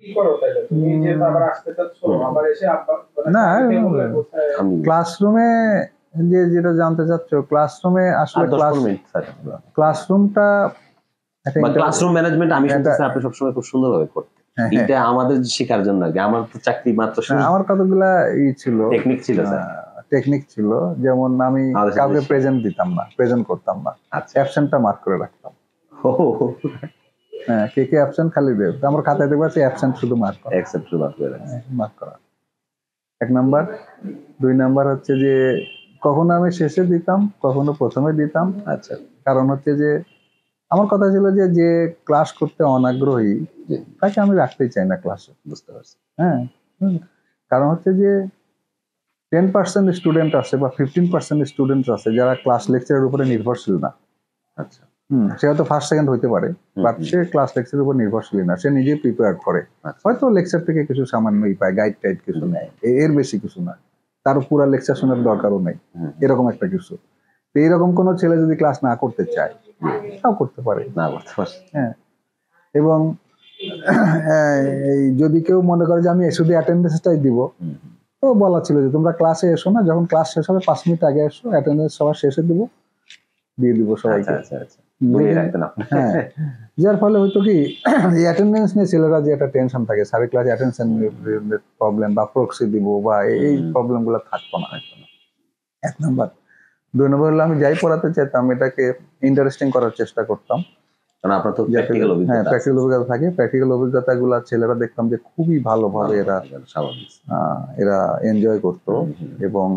কি করো তাহলে তুমি যে আবার আসতে চাচ্ছ আবার এসে না ক্লাসরুমে যে যেটা জানতে চাচ্ছ ক্লাসরুমে আসলে ক্লাসরুমটা ক্লাসরুম ম্যানেজমেন্ট আমি শুনতেছি আপনি সবসময় খুব সুন্দরভাবে করতেন। এটা আমাদের শেখার জন্য আগে আমার তো চাকরি মাত্র আমার কতগুলা ছিল টেকনিক ছিল স্যার, টেকনিক ছিল। যেমন আমি কাউকে প্রেজেন্ট দিতাম না, প্রেজেন্ট করতাম না, অ্যাবসেন্টটা মার্ক করে রাখতাম। হ্যাঁ, কে কে অ্যাবসেন্ট খালি দেব আমার খাতায় দেখবা অ্যাবসেন্ট শুধু মার্ক করা, অ্যাকসেপ্ট শুধু মার্ক করা। এক নাম্বার। দুই নাম্বার হচ্ছে যে কখনো আমি শেষে দিতাম, কখনো প্রথমে দিতাম। আচ্ছা, কারণ হচ্ছে যে আমার কথা ছিল যে যে ক্লাস করতে অনাগ্রহী তাকে আমি রাখতেই চাই না ক্লাসে। বুঝতে পারছি। হ্যাঁ, কারণ হচ্ছে যে 10% স্টুডেন্ট আছে বা 15% স্টুডেন্ট আছে যারা ক্লাস লেকচারের উপরে নির্ভরশীল না। আচ্ছা, সে হয়তো ফার্স্ট সেকেন্ড হইতে পারে, বাট সে ক্লাস লেকচারের উপর নির্ভরশীল না, সে নিজেই প্রিপেয়ার করে। হয়তো লেকচার থেকে কিছু সামান্যই পায়, গাইড টাইড কিছু নেয়, এর বেশি কিছু না, তার পুরো লেকচার শোনার দরকারও নেই, এরকম একটা কিছু। এইরকম কোনো ছেলে যদি ক্লাস না করতে চায় তাও করতে পারে, না করতে পারে। হ্যাঁ, এবং যদি কেউ মনে করে যে আমি শুধু অ্যাটেন্ডেন্সটাই দিব, তো বলা ছিল যে তোমরা ক্লাসে এসো না, যখন ক্লাস শেষ হবে 5 মিনিট আগে এসো, অ্যাটেন্ডেন্স সবার শেষে দিব, দিয়ে দিব সবাইকে। হ্যাঁ, যার ফলে হয়তো কি অ্যাটেন্ডেন্স নিয়ে ছেলেরা যে একটা টেনশন থাকে, সারি ক্লাসে অ্যাটেনশন প্রবলেম বা প্রক্সি দিব বা এই প্রবলেমগুলো থাকতো না। এক নাম্বার। দুই নম্বর হলো আমি যাই পড়াতে চাইতাম এটাকে ইন্টারেস্টিং করার চেষ্টা করতাম। প্র্যাকটিক্যাল অভিজ্ঞতা থাকে, প্র্যাকটিক্যাল অভিজ্ঞতাগুলো ছেলেরা দেখতাম যে খুবই ভালোভাবে এরা এনজয় করতো এবং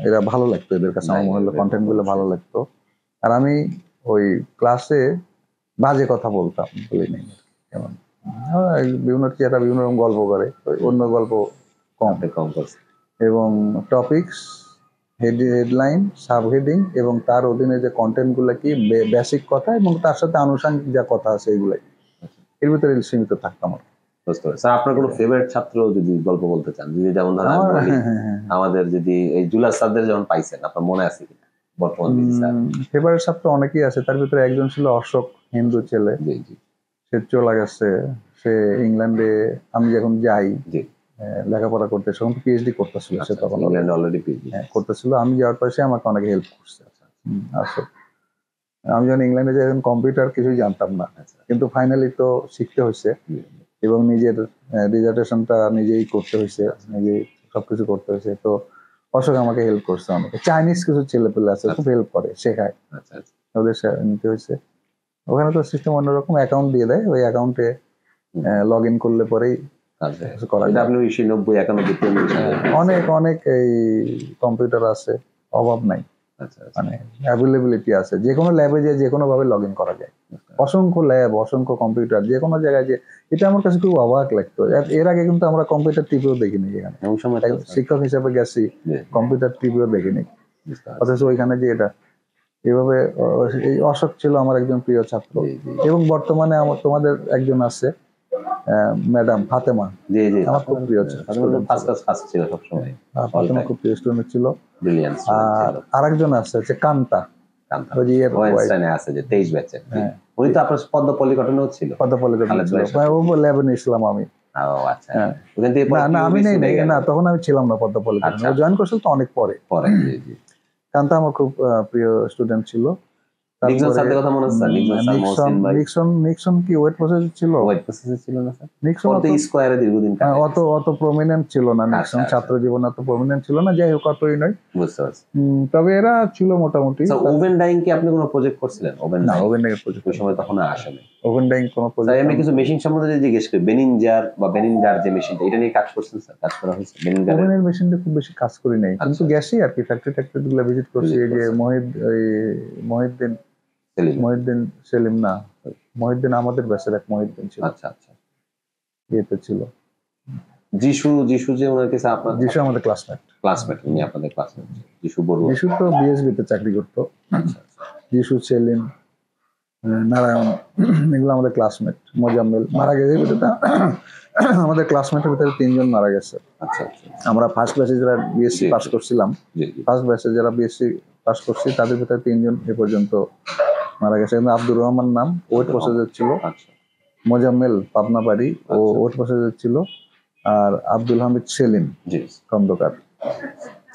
এরা ভালো লাগতো, এদের কাছে আমার মনে হলো কন্টেন্ট গুলো ভালো লাগতো। আর আমি ওই ক্লাসে বাজে কথা বলতাম, বলি নেই, যেমন বিভিন্ন টিচাররা বিভিন্ন রকম গল্প করে, অন্য গল্প কম করছে, এবং টপিকস, হেডলাইন, সাবহেডিং এবং তার অধীনে যে কন্টেন্টগুলো কি বেসিক কথা এবং তার সাথে আনুষঙ্গিক যা কথা আছে এইগুলাই, এর ভিতরে সীমিত থাকতাম। স্যার আপনার কোনো ফেভারিট ছাত্র যদি গল্প বলতে চান, যদি যেমন ধরেন আমাদের যদি এই জুলাস স্যারদের যেমন পাইছেন, আপনার মনে আছে কিনা বর্তমান? ফেভারিট ছাত্র অনেকেই আছে, তার ভিতরে একজন ছিল অশোক, হিন্দু ছেলে, সে চলে গেছে, সে ইংল্যান্ডে, আমি যখন যাই লেখাপড়া করতে, তখন পিএইচডি করতেছিল, সে তখন অলরেডি পিএইচডি করতেছিল। আমি যাওয়ার পর সে আমাকে অনেক হেল্প করছে। অশোক, আমি যখন ইংল্যান্ডে যাই কম্পিউটার কিছুই জানতাম না, কিন্তু ফাইনালি তো শিখতে হয়েছে এবং নিজের ডিজার্টেশনটা নিজেই করতে হয়েছে, নিজেই সবকিছু করতে হয়েছে। তো অশোক আমাকে হেল্প করছে অনেকে। চাইনিজ কিছু ছেলে পেলে আছে, খুব হেল্প করে, শেখায়, ওদের নিতে হয়েছে। ওখানে তো সিস্টেম অন্যরকম, অ্যাকাউন্ট দিয়ে দেয়, ওই অ্যাকাউন্টে লগ ইন করলে পরেই অনেক অনেক এই কম্পিউটার আছে, অভাব নাই, মানে অ্যাভেলেবিলিটি আছে, যে কোনো ল্যাবে যে কোনো ভাবে লগ ইন করা যায়। অসংখ্য ল্যাব, অসংখ্য কম্পিউটার, যে কোনো জায়গায়। যে এটা আমার কাছে খুব অবাক লাগতো, এর আগে কিন্তু আমরা কম্পিউটার টিভিও দেখিনি এখানে, শিক্ষক হিসেবে গেছি, কম্পিউটার টিভিও দেখিনি, অথচ ওইখানে যে এটা এভাবে। এই অশোক ছিল আমার একজন প্রিয় ছাত্র, এবং বর্তমানে তোমাদের একজন আছে ম্যাডাম ফাতেমা, আমার খুব প্রিয় ফাতেমা, খুব প্রিয় স্টুডেন্ট ছিল। আর আরেকজন আছে হচ্ছে কান্তা, আমি তখন আমি ছিলাম না পদ্ম পলিটেকনিক, জয়েন করছিল তো অনেক পরে। কান্তা আমার খুব প্রিয় স্টুডেন্ট ছিল। নিক্সন কি ওয়েট প্রসেসর ছিল? অত প্রমিনেন্ট ছিল না নিক্সন, ছাত্র জীবন অত প্রমিনেন্ট ছিল না। যাই হোক, অতই নয়, বুঝতে পারছি। তবে এরা ছিল মোটামুটি। ওভেন ডাইং কি আপনি কোনো প্রজেক্ট করছিলেন? ওভেন ডাইং এর প্রজেক্ট ওই সময় তখন আসেনি। ওভেন ডাইং কোনো প্রজেক্ট, আমি কিছু মেশিন সম্বন্ধে যদি জিজ্ঞেস করি, বেনিনজার যে মেশিনটা, এটা নিয়ে কাজ করছেন স্যার? কাজ করা হয়েছে? ওভেনের মেশিনটা খুব বেশি কাজ করি নাই, কিন্তু গেছি আর কি, ফ্যাক্টরি গুলো ভিজিট করছি। এই যে মহিউদ্দিন সেলিম না, মহিউদ্দিন আমাদের ব্যাচের এক মহিউদ্দিন ছিল। আচ্ছা আচ্ছা, ইয়েতে ছিল। যিশু যে ওনার কাছে আপনার? যিশু আমাদের ক্লাসমেট, উনি আপনাদের ক্লাসমেট। যিশু বড়ুয়া, যিশু তো বিএসবি তে চাকরি করতো। যিশু, সেলিম, নারায়ণ, এগুলো আমাদের ক্লাসমেট। মোজাম্মেল মারা গেছে, আমাদের ক্লাসমেটের ভিতরে 3 জন মারা গেছে। আচ্ছা আচ্ছা, আমরা ফার্স্ট ব্যাচে যারা বিএসসি পাস করছিলাম, ফার্স্ট ব্যাচে যারা বিএসসি পাস করছি, তাদের ভিতরে 3 জন এ পর্যন্ত মারা গেছে। আব্দুর রহমান নাম, ওয়েট প্রসেসর ছিল। মোজাম্মেল পাবনা বাড়ি, ও আচ্ছা। ওর পাশে ছিল। আর আব্দুল হামিদ সেলিম জি। খন্দকার,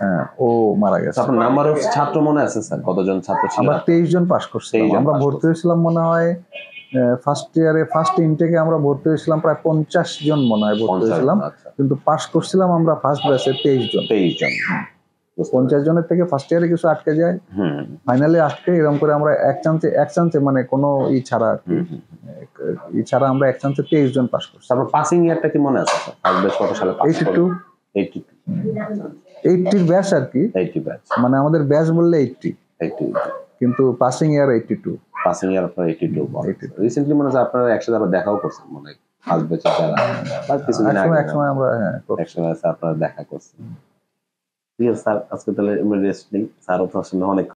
হ্যাঁ, ও মারা গেছে। আপনার নাম্বার অফ ছাত্র মনে আছে স্যার, কতজন ছাত্র ছিল? আমরা 23 জন পাস করছিলাম। 23 জন আমরা পাস ভর্তি হয়েছিলাম মনে হয় ফার্স্ট ইয়ারে, ফার্স্ট ইনটেকে আমরা ভর্তি হয়েছিলাম প্রায় 50 জন মনে হয় ভর্তি 50 হয়েছিলাম, আচ্ছা। কিন্তু পাস করছিলাম আমরা ফার্স্ট ব্যাচে 23 জন। 23 জন। 50 জনের থেকে ফার্স্ট ইয়ারে কিছু আটকে যায়, ফাইনালে আটকে, এরকম করে আমরা এক চান্সে মানে কোনো ই ছাড়া আমরা এক চান্সে 23 জন পাস করছি। তারপর পাসিং ইয়ারটা কি মনে আছে স্যার? ফার্স্ট ব্যাচ কত সালে পাস 82 80 ব্যাচ আর কি, 80 ব্যাচ, মানে আমাদের ব্যাচ বললে 80, 80 কিন্তু পাসিং ইয়ার 82। পাসিং ইয়ার আপনার 82। রিসেন্টলি মনে হয় আপনারা একসাথে আবার দেখাও করছেন মনে হয়, ফার্স্ট ব্যাচে যারা কিছুদিন আগে একসময় আমরা একসময় আপনারা দেখা করছেন। ঠিক আছে স্যার, আজকে তাহলে আমরা রেস্ট নিই। স্যার আপনার সঙ্গে অনেক